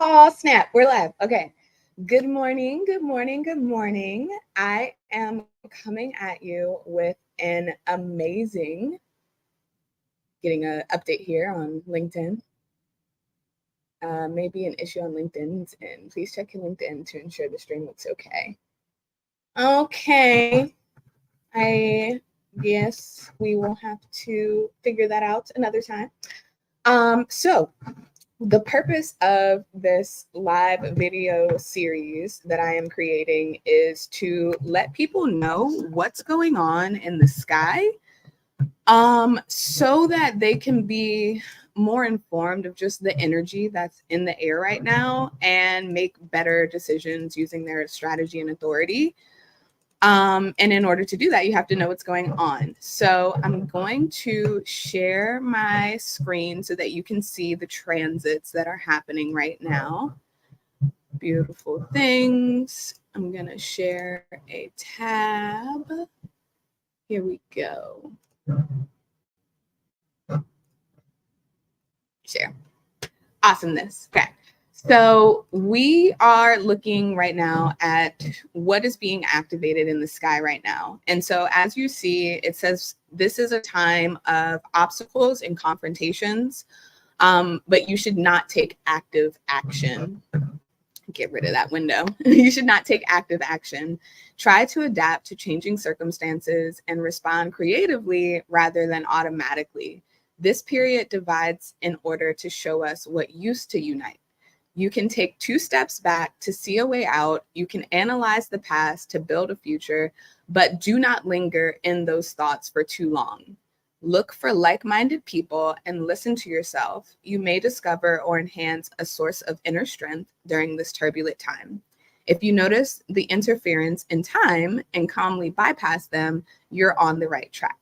Oh, snap. We're live. Okay. Good morning. Good morning. Good morning. I am coming at you with an amazing, getting an update here on LinkedIn. Maybe an issue on LinkedIn, and please check your LinkedIn to ensure the stream looks okay. Okay. I guess we will have to figure that out another time. So the purpose of this live video series that I am creating is to let people know what's going on in the sky, so that they can be more informed of just the energy that's in the air right now and make better decisions using their strategy and authority. And in order to do that, you have to know what's going on. So I'm going to share my screen so that you can see the transits that are happening right now. Beautiful things. I'm going to share a tab. Here we go. Share. Awesomeness. Okay. So we are looking right now at what is being activated in the sky right now. And so as you see, it says this is a time of obstacles and confrontations, but you should not take active action. Get rid of that window. You should not take active action. Try to adapt to changing circumstances and respond creatively rather than automatically. This period divides in order to show us what used to unite. You can take 2 steps back to see a way out. You can analyze the past to build a future, but do not linger in those thoughts for too long. Look for like-minded people and listen to yourself. You may discover or enhance a source of inner strength during this turbulent time. If you notice the interference in time and calmly bypass them, you're on the right track.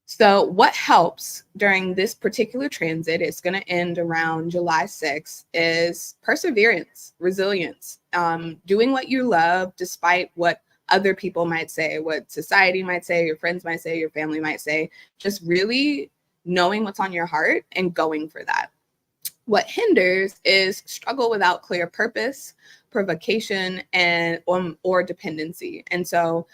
So what helps during this particular transit, it's going to end around July 6th, is perseverance, resilience, doing what you love despite what other people might say, what society might say, your friends might say, your family might say, just really knowing what's on your heart and going for that. What hinders is struggle without clear purpose, provocation, and or dependency. And so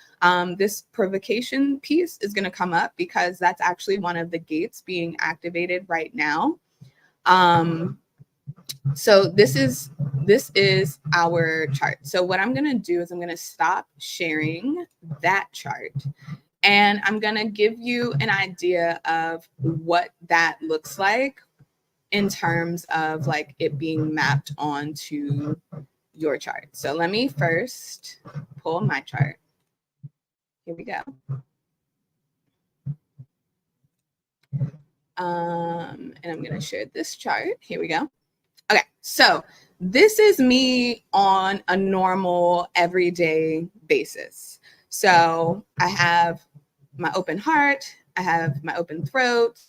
this provocation piece is going to come up because that's actually one of the gates being activated right now. So this is our chart. So what I'm going to do is I'm going to stop sharing that chart. And I'm going to give you an idea of what that looks like in terms of like it being mapped onto your chart. So let me first pull my chart. Here we go. And I'm going to share this chart. Here we go. Okay, so this is me on a normal everyday basis. So I have my open heart, I have my open throat,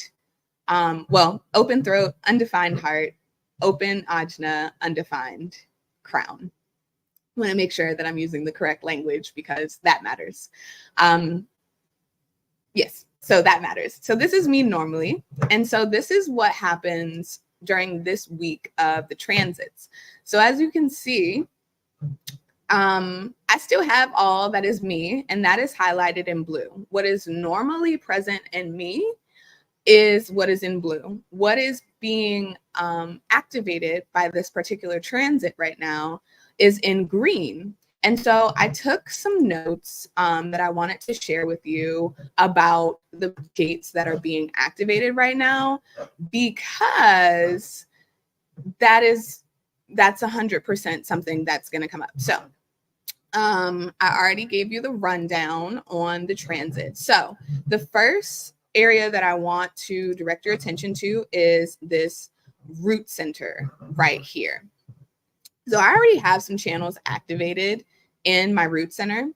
open throat, undefined heart, open ajna, undefined crown. I want to make sure that I'm using the correct language because that matters. Yes, so that matters. So this is me normally. And so this is what happens during this week of the transits. So as you can see, I still have all that is me, and that is highlighted in blue. What is normally present in me is what is in blue. What is being activated by this particular transit right now is in green. And so I took some notes that I wanted to share with you about the gates that are being activated right now, because that's 100% something that's going to come up. So I already gave you the rundown on the transit. So the first area that I want to direct your attention to is this root center right here. So I already have some channels activated in my root center,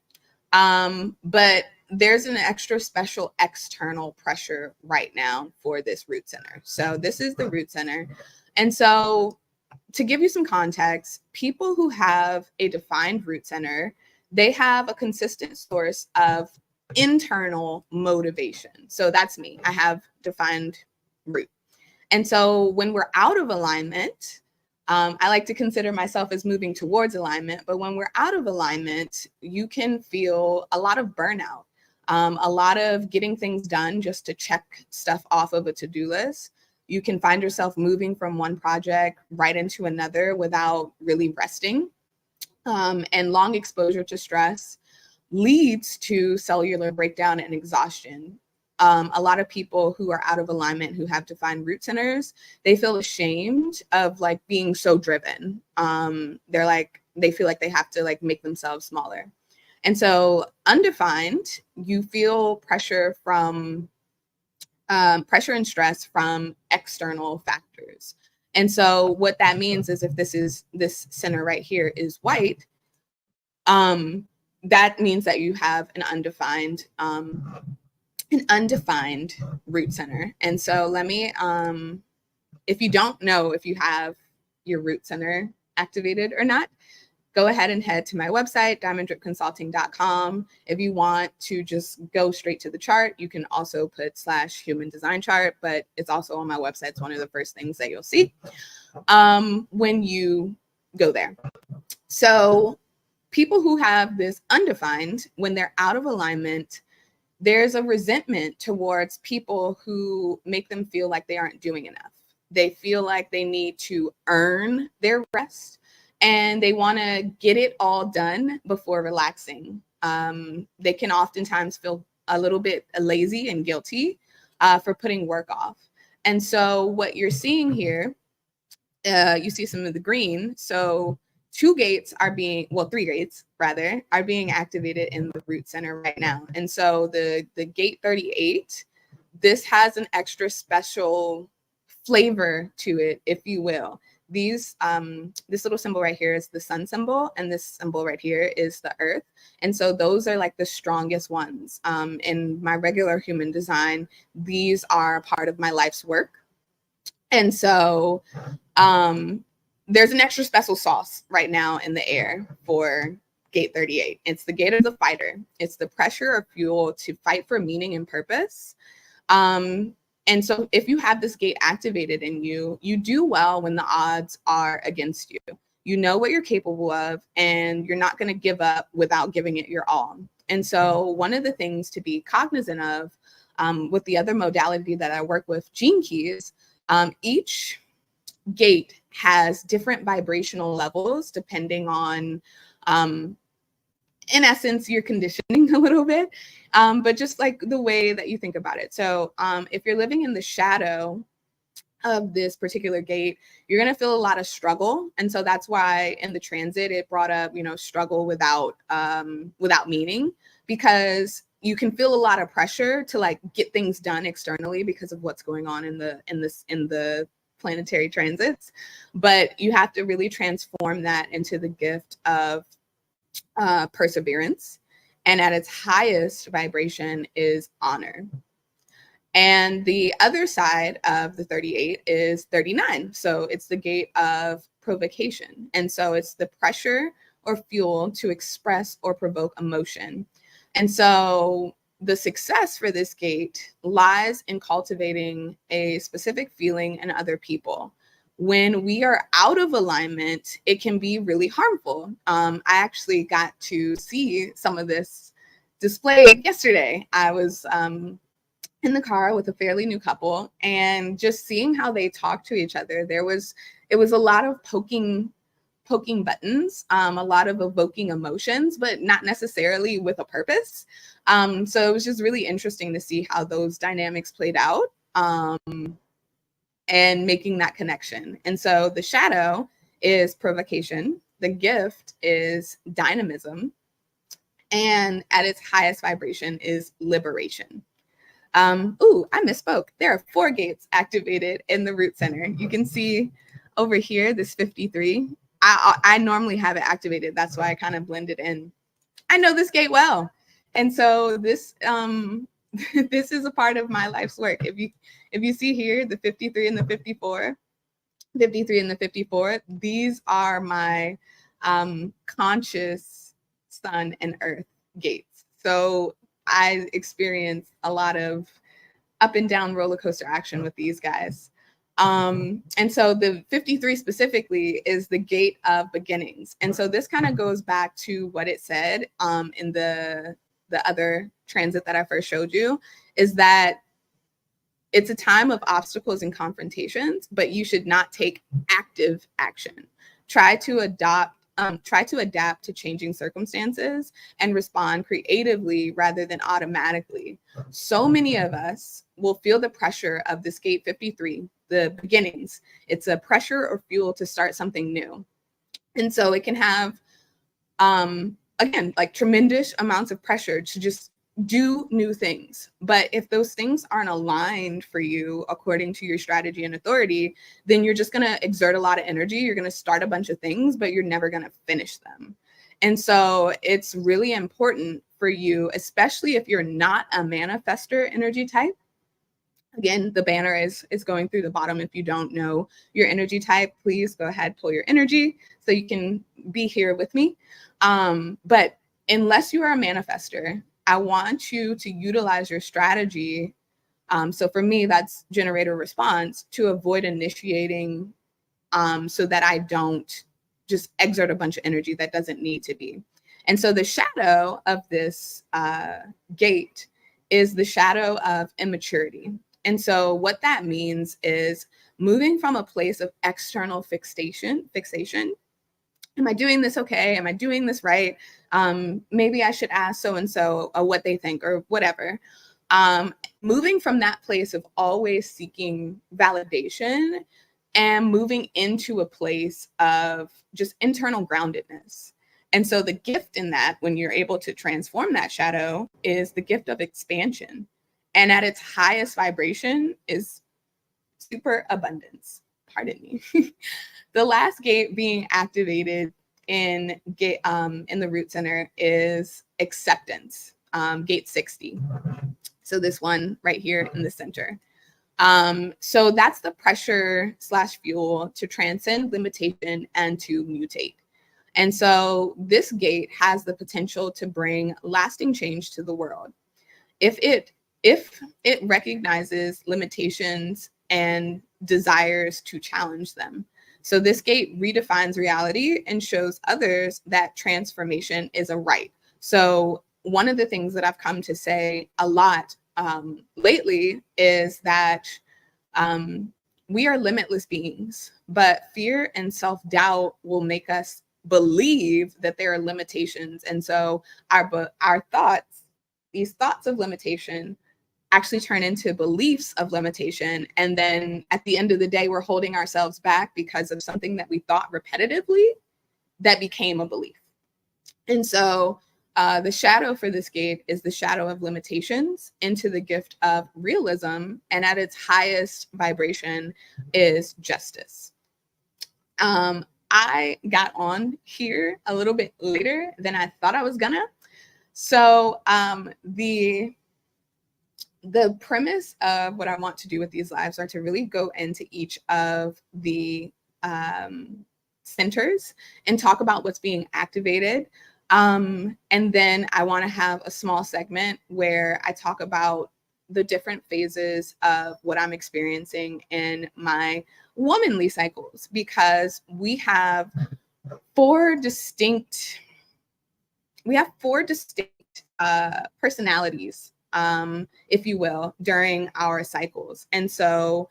but there's an extra special external pressure right now for this root center. So this is the root center. And so to give you some context, people who have a defined root center, they have a consistent source of internal motivation. So that's me. I have defined root. And so when we're out of alignment, I like to consider myself as moving towards alignment, but when we're out of alignment, you can feel a lot of burnout, a lot of getting things done just to check stuff off of a to-do list. You can find yourself moving from one project right into another without really resting. And long exposure to stress leads to cellular breakdown and exhaustion. A lot of people who are out of alignment, who have defined root centers, they feel ashamed of like being so driven. They feel like they have to like make themselves smaller. And so undefined, you feel pressure and stress from external factors. And so what that means is if this center right here is white, that means that you have an undefined root center. And so let me, if you don't know if you have your root center activated or not, go ahead and head to my website, diamonddripconsulting.com. If you want to just go straight to the chart, you can also put /human design chart, but it's also on my website. It's one of the first things that you'll see when you go there. So people who have this undefined, when they're out of alignment, there's a resentment towards people who make them feel like they aren't doing enough. They feel like they need to earn their rest, and they want to get it all done before relaxing. They can oftentimes feel a little bit lazy and guilty for putting work off. And so what you're seeing here, you see some of the green. So 3 gates are being activated in the root center right now. And so the gate 38, this has an extra special flavor to it, if you will. These this little symbol right here is the sun symbol, and this symbol right here is the earth. And so those are like the strongest ones. In my regular human design, these are part of my life's work. And so there's an extra special sauce right now in the air for gate 38. It's the gate of the fighter. It's the pressure or fuel to fight for meaning and purpose. And so if you have this gate activated in you, you do well when the odds are against you. You know what you're capable of, and you're not going to give up without giving it your all. And so one of the things to be cognizant of with the other modality that I work with, gene keys, each gate has different vibrational levels depending on in essence, you're conditioning a little bit, but just like the way that you think about it. So if you're living in the shadow of this particular gate, you're going to feel a lot of struggle. And so that's why in the transit, it brought up, struggle without meaning, because you can feel a lot of pressure to like get things done externally because of what's going on in the planetary transits. But you have to really transform that into the gift of perseverance, and at its highest vibration is honor. And the other side of the 38 is 39. So it's the gate of provocation. And so it's the pressure or fuel to express or provoke emotion. And so the success for this gate lies in cultivating a specific feeling in other people. When we are out of alignment, it can be really harmful. I actually got to see some of this displayed yesterday. I was in the car with a fairly new couple, and just seeing how they talk to each other, it was a lot of poking buttons, a lot of evoking emotions, but not necessarily with a purpose. So it was just really interesting to see how those dynamics played out. And making that connection. And so the shadow is provocation. The gift is dynamism. And at its highest vibration is liberation. I misspoke. There are 4 gates activated in the root center. You can see over here, this 53. I normally have it activated. That's why I kind of blended in. I know this gate well. And so this this is a part of my life's work. If you see here, the 53 and the 54, 53 and the 54, these are my conscious sun and earth gates. So I experience a lot of up and down roller coaster action with these guys. And so the 53 specifically is the gate of beginnings. And so this kind of goes back to what it said in the other transit that I first showed you, is that it's a time of obstacles and confrontations, but you should not take active action. Try to adapt to changing circumstances and respond creatively rather than automatically. So many of us will feel the pressure of this gate 53, the beginnings. It's a pressure or fuel to start something new. And so it can have, again, like tremendous amounts of pressure to just do new things. But if those things aren't aligned for you according to your strategy and authority, then you're just going to exert a lot of energy. You're going to start a bunch of things, but you're never going to finish them. And so it's really important for you, especially if you're not a manifester energy type. Again, the banner is going through the bottom. If you don't know your energy type, please go ahead, pull your energy so you can be here with me. But unless you are a manifester, I want you to utilize your strategy. So for me, that's generator response, to avoid initiating so that I don't just exert a bunch of energy that doesn't need to be. And so the shadow of this gate is the shadow of immaturity. And so what that means is moving from a place of external fixation. Am I doing this okay? Am I doing this right? Maybe I should ask so-and-so what they think or whatever. Moving from that place of always seeking validation and moving into a place of just internal groundedness. And so the gift in that, when you're able to transform that shadow, is the gift of expansion. And at its highest vibration is super abundance. Pardon me. The last gate being activated in the root center is acceptance, gate 60. So this one right here in the center. So that's the pressure / fuel to transcend limitation and to mutate. And so this gate has the potential to bring lasting change to the world. If it recognizes limitations and desires to challenge them. So this gate redefines reality and shows others that transformation is a right. So one of the things that I've come to say a lot lately is that we are limitless beings, but fear and self-doubt will make us believe that there are limitations. And so our thoughts, these thoughts of limitation, actually turn into beliefs of limitation. And then at the end of the day, we're holding ourselves back because of something that we thought repetitively that became a belief. And so the shadow for this gate is the shadow of limitations into the gift of realism. And at its highest vibration is justice. I got on here a little bit later than I thought I was gonna. So the premise of what I want to do with these lives are to really go into each of the centers and talk about what's being activated. And then I want to have a small segment where I talk about the different phases of what I'm experiencing in my womanly cycles, because we have four distinct personalities, if you will, during our cycles. And so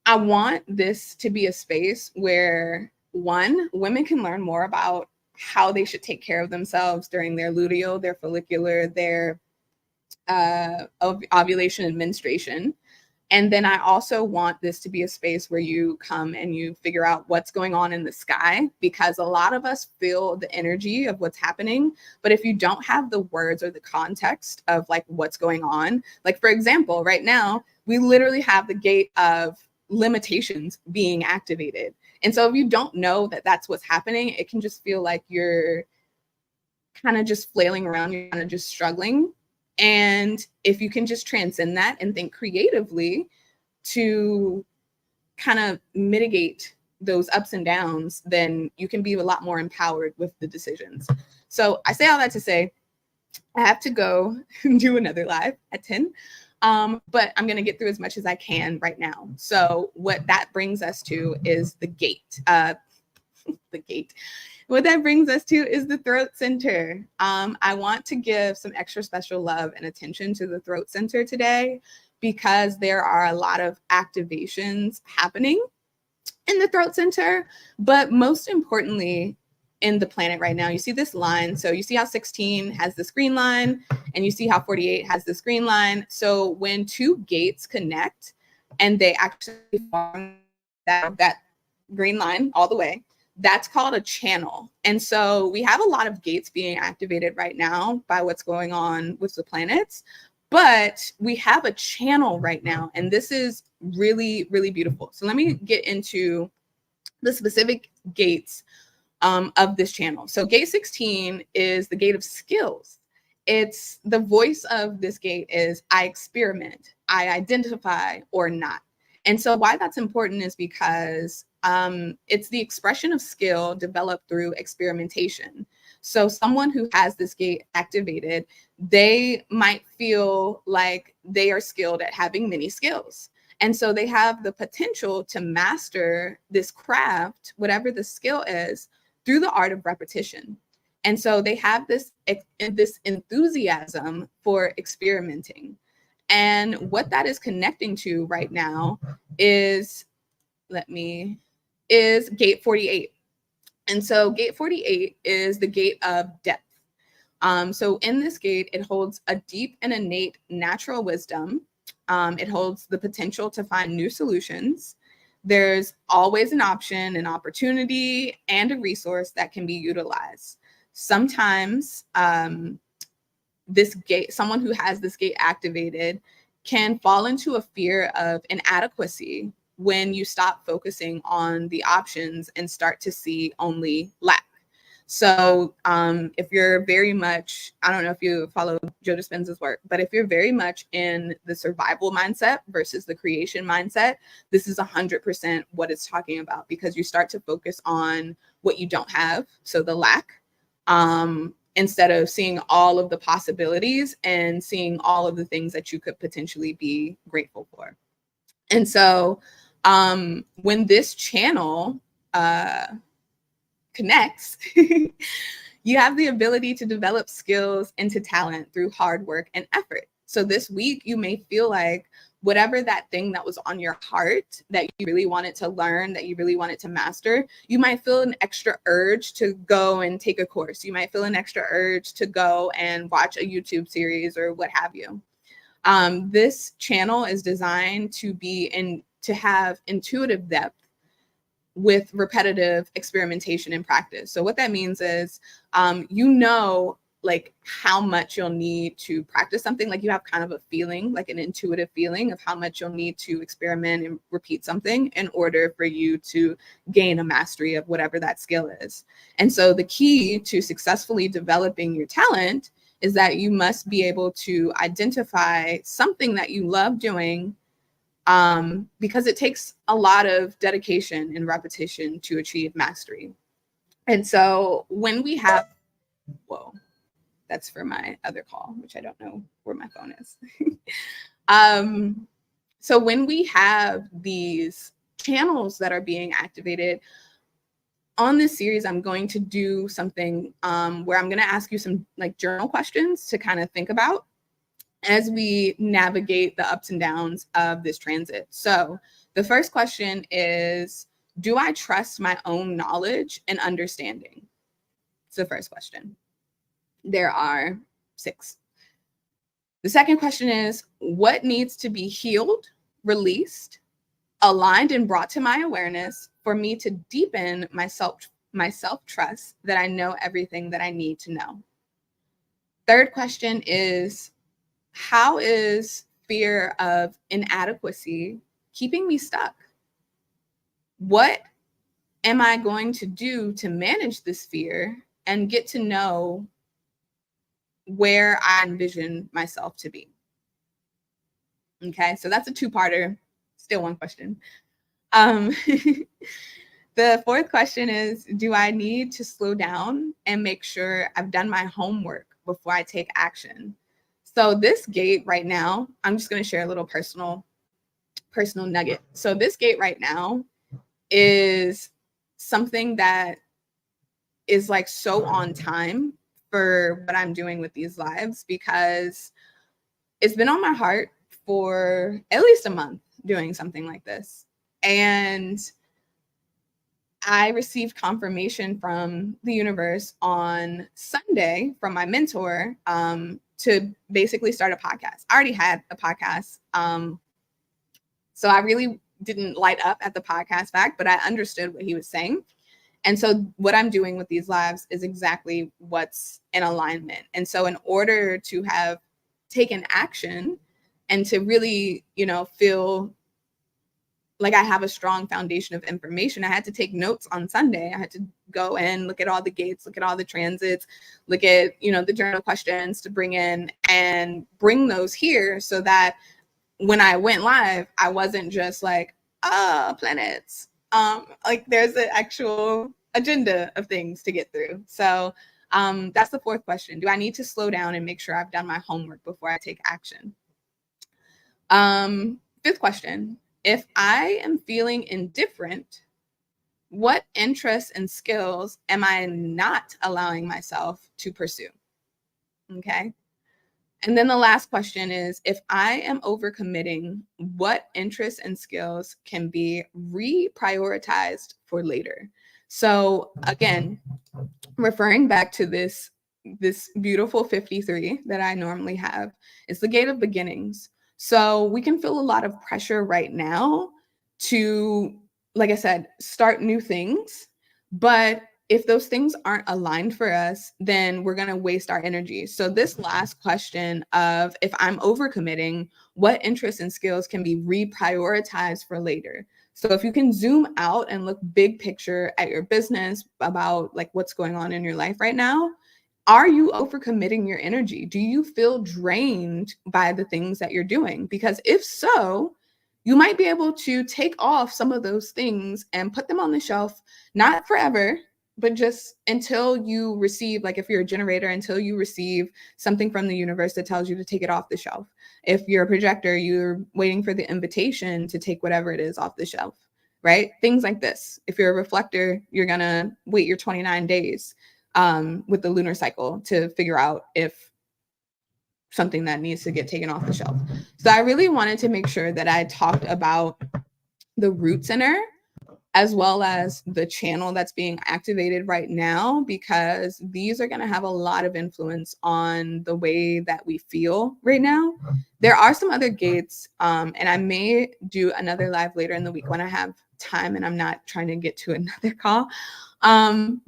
I want this to be a space where, one, women can learn more about how they should take care of themselves during their luteal, their follicular, their ovulation and menstruation. And then I also want this to be a space where you come and you figure out what's going on in the sky, because a lot of us feel the energy of what's happening. But if you don't have the words or the context of like what's going on, like for example, right now, we literally have the gate of limitations being activated. And so if you don't know that that's what's happening, it can just feel like you're kind of just flailing around, you're kind of just struggling. And if you can just transcend that and think creatively to kind of mitigate those ups and downs, then you can be a lot more empowered with the decisions. So I say all that to say, I have to go do another live at 10. But I'm going to get through as much as I can right now. So what that brings us to is the gate. The gate. What that brings us to is the throat center. I want to give some extra special love and attention to the throat center today because there are a lot of activations happening in the throat center, but most importantly, in the planet right now, you see this line. So you see how 16 has this green line and you see how 48 has this green line. So when two gates connect and they actually form that green line all the way, that's called a channel. And so we have a lot of gates being activated right now by what's going on with the planets, but we have a channel right now. And this is really, really beautiful. So let me get into the specific gates of this channel. So gate 16 is the gate of skills. It's the voice of this gate is I experiment, I identify or not. And so why that's important is because it's the expression of skill developed through experimentation. So someone who has this gate activated, they might feel like they are skilled at having many skills. And so they have the potential to master this craft, whatever the skill is, through the art of repetition. And so they have this enthusiasm for experimenting. And what that is connecting to right now is, is gate 48. And so gate 48 is the gate of depth. So in this gate, it holds a deep and innate natural wisdom. It holds the potential to find new solutions. There's always an option, an opportunity, and a resource that can be utilized. Sometimes this gate, someone who has this gate activated can fall into a fear of inadequacy when you stop focusing on the options and start to see only lack. So if you're very much, I don't know if you follow Joe Dispenza's work, but if you're very much in the survival mindset versus the creation mindset, this is 100% what it's talking about, because you start to focus on what you don't have, so the lack, instead of seeing all of the possibilities and seeing all of the things that you could potentially be grateful for. And so when this channel connects, you have the ability to develop skills into talent through hard work and effort. So this week, you may feel like whatever that thing that was on your heart that you really wanted to learn, that you really wanted to master, you might feel an extra urge to go and take a course. You might feel an extra urge to go and watch a YouTube series or what have you. This channel is designed to have intuitive depth with repetitive experimentation and practice. So what that means is, like how much you'll need to practice something. Like you have kind of a feeling, like an intuitive feeling of how much you'll need to experiment and repeat something in order for you to gain a mastery of whatever that skill is. And so the key to successfully developing your talent is that you must be able to identify something that you love doing, because it takes a lot of dedication and repetition to achieve mastery. And so when we have, that's for my other call, which I don't know where my phone is. So when we have these channels that are being activated, on this series, I'm going to do something where I'm going to ask you some like journal questions to kind of think about as we navigate the ups and downs of this transit. So the first question is, do I trust my own knowledge and understanding? It's the first question. There are 6. The second question is, what needs to be healed, released, aligned, and brought to my awareness for me to deepen my self-trust that I know everything that I need to know? Third question is, how is fear of inadequacy keeping me stuck? What am I going to do to manage this fear and get to know where I envision myself to be? Okay, so that's a 2-parter, still 1 question. The fourth question is, do I need to slow down and make sure I've done my homework before I take action? So this gate right now, I'm just going to share a little personal nugget. So this gate right now is something that is like so on time for what I'm doing with these lives, because it's been on my heart for at least a month doing something like this. And I received confirmation from the universe on Sunday from my mentor to basically start a podcast. I already had a podcast. So I really didn't light up at the podcast fact, but I understood what he was saying. And so what I'm doing with these lives is exactly what's in alignment. And so in order to have taken action and to really, feel like I have a strong foundation of information, I had to take notes on Sunday. I had to go and look at all the gates, look at all the transits, look at, the journal questions to bring in and bring those here so that when I went live, I wasn't just like, planets. Like there's an actual agenda of things to get through. So that's the fourth question. Do I need to slow down and make sure I've done my homework before I take action? Fifth question. If I am feeling indifferent, what interests and skills am I not allowing myself to pursue? Okay. And then the last question is, if I am overcommitting, what interests and skills can be reprioritized for later? So again, referring back to this beautiful 53 that I normally have, it's the gate of beginnings. So we can feel a lot of pressure right now to, like I said, start new things. But if those things aren't aligned for us, then we're going to waste our energy. So this last question of, if I'm overcommitting, what interests and skills can be reprioritized for later? So if you can zoom out and look big picture at your business about like what's going on in your life right now, are you overcommitting your energy? Do you feel drained by the things that you're doing? Because if so, you might be able to take off some of those things and put them on the shelf, not forever, but just until you receive, like if you're a generator, until you receive something from the universe that tells you to take it off the shelf. If you're a projector, you're waiting for the invitation to take whatever it is off the shelf, right? Things like this. If you're a reflector, you're going to wait your 29 days with the lunar cycle to figure out if something that needs to get taken off the shelf. So I really wanted to make sure that I talked about the root center as well as the channel that's being activated right now, because these are going to have a lot of influence on the way that we feel right now. There are some other gates, and I may do another live later in the week when I have time and I'm not trying to get to another call.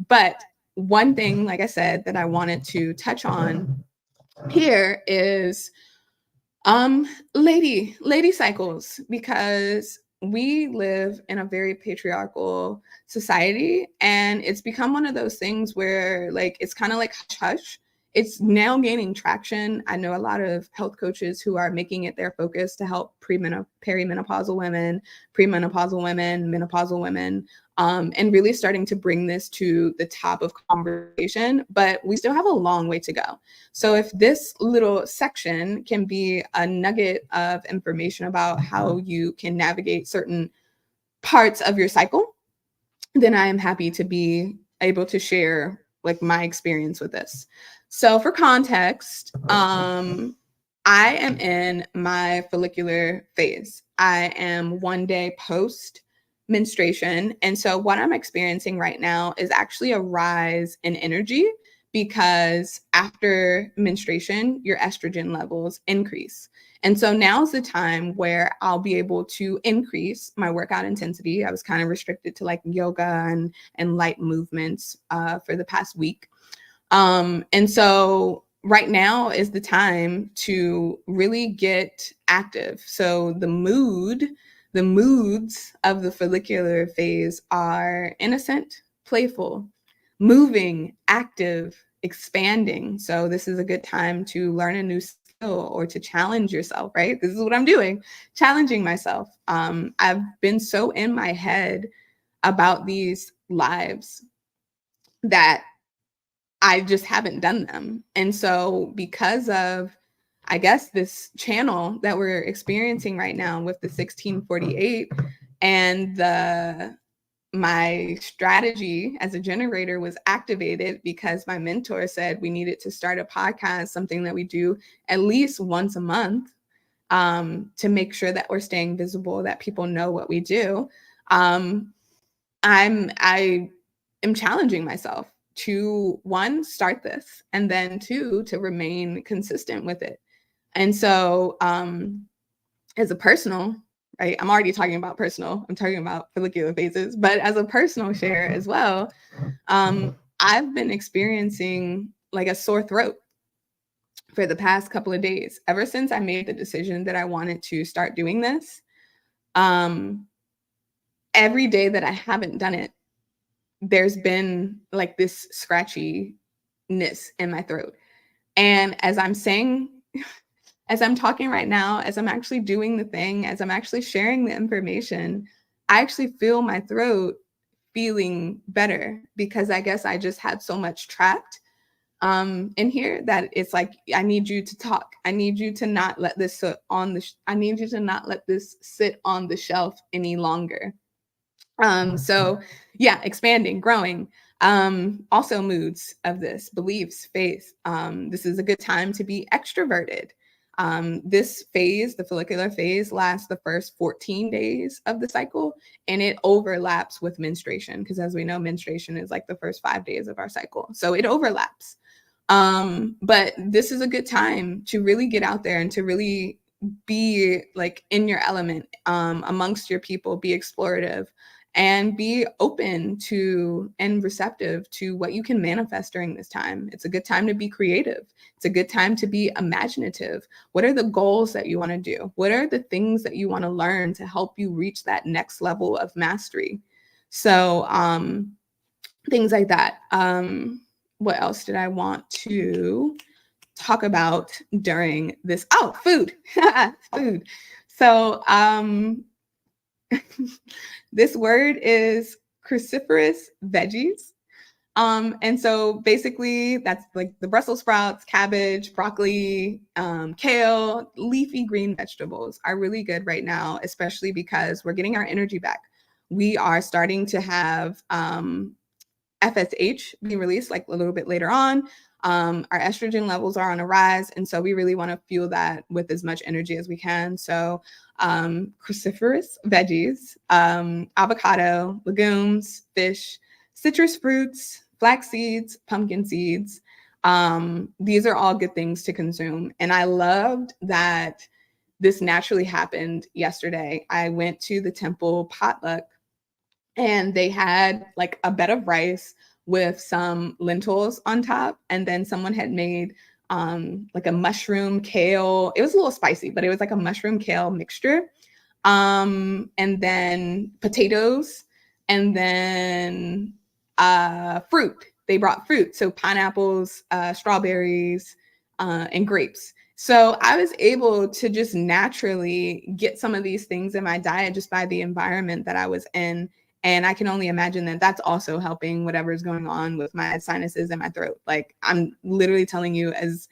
But one thing, like I said, that I wanted to touch on here is lady cycles, because we live in a very patriarchal society, and it's become one of those things where like it's kind of like hush hush. It's now gaining traction. I know a lot of health coaches who are making it their focus to help perimenopausal women, premenopausal women, menopausal women, and really starting to bring this to the top of conversation. But we still have a long way to go. So if this little section can be a nugget of information about how you can navigate certain parts of your cycle, then I am happy to be able to share like my experience with this. So for context, I am in my follicular phase. I am 1 day post menstruation. And so what I'm experiencing right now is actually a rise in energy, because after menstruation, your estrogen levels increase. And so now's the time where I'll be able to increase my workout intensity. I was kind of restricted to like yoga and light movements for the past week. And so right now is the time to really get active. So the moods of the follicular phase are innocent, playful, moving, active, expanding. So this is a good time to learn a new skill or to challenge yourself, right? This is what I'm doing, challenging myself. I've been so in my head about these lives that I just haven't done them. And so because of, I guess this channel that we're experiencing right now with the 1648 and my strategy as a generator was activated because my mentor said we needed to start a podcast, something that we do at least once a month, to make sure that we're staying visible, that people know what we do. I am challenging myself to, one, start this, and then two, to remain consistent with it. And so as a personal, right, I'm already talking about personal, I'm talking about follicular phases, but as a personal share as well, I've been experiencing like a sore throat for the past couple of days, ever since I made the decision that I wanted to start doing this. Every day that I haven't done it, there's been like this scratchiness in my throat. And as I'm saying, as I'm talking right now, as I'm actually doing the thing, as I'm actually sharing the information, I actually feel my throat feeling better, because I guess I just had so much trapped in here that it's like, I need you to talk. I need you to not let this sit on the I need you to not let this sit on the shelf any longer. So yeah, expanding, growing. Also moods of this, beliefs, faith. This is a good time to be extroverted. This phase, the follicular phase, lasts the first 14 days of the cycle, and it overlaps with menstruation, because as we know, menstruation is like the first 5 days of our cycle. So it overlaps. But this is a good time to really get out there and to really be like in your element, amongst your people, be explorative, and be open to and receptive to what you can manifest during this time. It's a good time to be creative. It's a good time to be imaginative. What are the goals that you want to do? What are the things that you want to learn to help you reach that next level of mastery? So things like that. What else did I want to talk about during this? Oh, food. Food. So this word is cruciferous veggies. And so basically that's like the Brussels sprouts, cabbage, broccoli, kale, leafy green vegetables are really good right now, especially because we're getting our energy back. We are starting to have FSH being released like a little bit later on. Our estrogen levels are on a rise, and so we really want to fuel that with as much energy as we can. So cruciferous veggies, avocado, legumes, fish, citrus fruits, flax seeds, pumpkin seeds. These are all good things to consume. And I loved that this naturally happened yesterday. I went to the temple potluck, and they had like a bed of rice with some lentils on top, and then someone had made like a mushroom kale. It was a little spicy, but it was like a mushroom kale mixture, and then potatoes, and then fruit. They brought fruit, so pineapples, strawberries, and grapes. So I was able to just naturally get some of these things in my diet just by the environment that I was in. And I can only imagine that that's also helping whatever's going on with my sinuses and my throat. Like, I'm literally telling you, as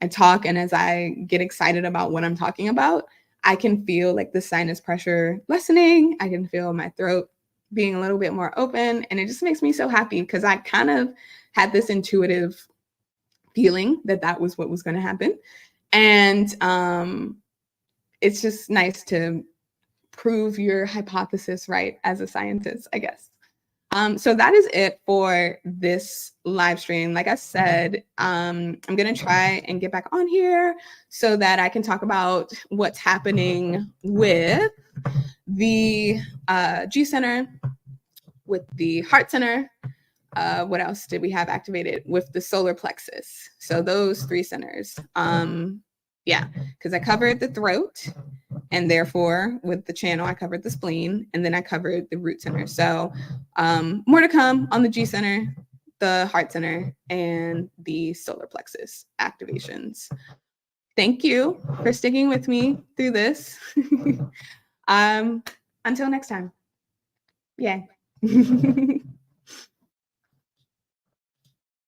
I talk and as I get excited about what I'm talking about, I can feel like the sinus pressure lessening. I can feel my throat being a little bit more open. And it just makes me so happy, because I kind of had this intuitive feeling that that was what was going to happen. And it's just nice to prove your hypothesis right as a scientist, I guess. So that is it for this live stream. Like I said, I'm going to try and get back on here so that I can talk about what's happening with the G Center, with the Heart Center. What else did we have activated? With the solar plexus. So those 3 centers. Yeah, because I covered the throat, and therefore with the channel I covered the spleen, and then I covered the root center. So more to come on the G Center, the Heart Center, and the solar plexus activations. Thank you for sticking with me through this. Until next time. Yay.